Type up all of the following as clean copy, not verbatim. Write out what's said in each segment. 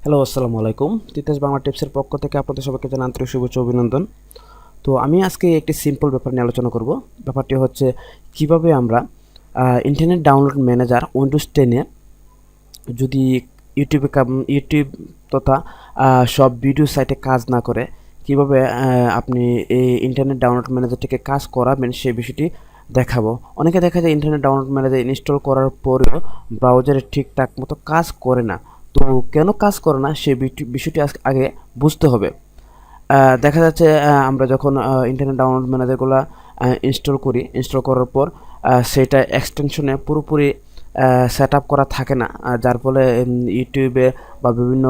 Hello, আসসালামু আলাইকুম। তিতাস বাংলা টিপসের পক্ষ থেকে আপনাদের সবাইকে জানাই আন্তরিক শুভেচ্ছা ও অভিনন্দন। তো আমি আজকে একটি সিম্পল ব্যাপার নিয়ে আলোচনা করব। ব্যাপারটি হচ্ছে কিভাবে আমরা ইন্টারনেট ডাউনলোড ম্যানেজার উইন্ডোজ 10 এ যদি ইউটিউব তথা সব ভিডিও সাইটে কাজ না করে কিভাবে আপনি এই ইন্টারনেট ডাউনলোড ম্যানেজারটিকে কাজ করাবেন সেই বিষয়টি দেখাবো। অনেকে দেখা যায় ইন্টারনেট ডাউনলোড ম্যানেজার ইনস্টল করার পরেও ব্রাউজারে ঠিকঠাক মতো কাজ করে না। তো কেন কাজ করে না সেই বিষয়টি আগে বুঝতে হবে। দেখা যাচ্ছে আমরা যখন ইন্টারনেট ডাউনলোড ম্যানেজারগুলো ইনস্টল করার পর সেটা এক্সটেনশনে পুরোপুরি সেট আপ করা থাকে না, যার ফলে ইউটিউবে বা বিভিন্ন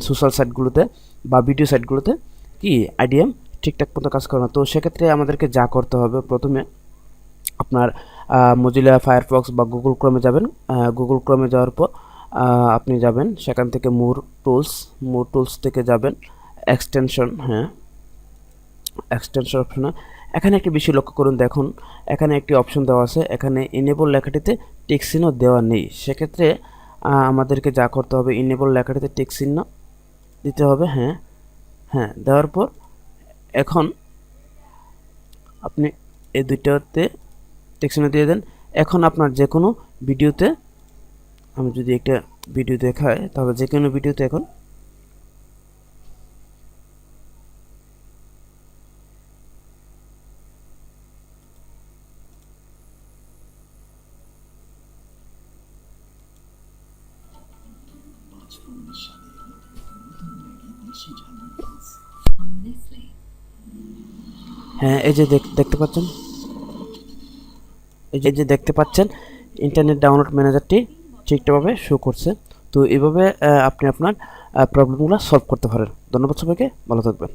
সোশ্যাল সাইটগুলোতে বা ভিডিও সাইটগুলোতে কি আইডিএম ঠিকঠাক মতো কাজ করে না। তো সেক্ষেত্রে আমাদেরকে যা করতে হবে, প্রথমে আপনার মজিলা ফায়ারফক্স বা গুগল ক্রোমে যাবেন। গুগল ক্রোমে যাওয়ার পর আপনি যাবেন সেখান থেকে মোর টুলস থেকে যাবেন এক্সটেনশন। হ্যাঁ, এক্সটেনশন অপশনে এখানে একটি বিষয় লক্ষ্য করুন। দেখুন এখানে একটি অপশন দেওয়া আছে, এখানে ইনেবল লেখাটিতে টিক চিহ্ন দেওয়া নেই। সেক্ষেত্রে আমাদেরকে যা করতে হবে, ইনেবল লেখাটিতে টিক চিহ্ন দিতে হবে। হ্যাঁ হ্যাঁ, দেওয়ার পর এখন আপনি এই দুইটাতে টিক চিহ্ন দিয়ে দেন। এখন আপনার যে কোনো ভিডিওতে, আমি যদি একটা ভিডিও দেখাই তাহলে যে কোনো ভিডিওতে এখন হ্যাঁ, এই যে দেখতে পাচ্ছেন, এই যে দেখতে পাচ্ছেন ইন্টারনেট ডাউনলোড ম্যানেজারটি ঠিকঠাকভাবে শো করছে। তো এইভাবে আপনি আপনার প্রবলেমগুলো সলভ করতে পারেন। ধন্যবাদ সবাইকে, ভালো থাকবেন।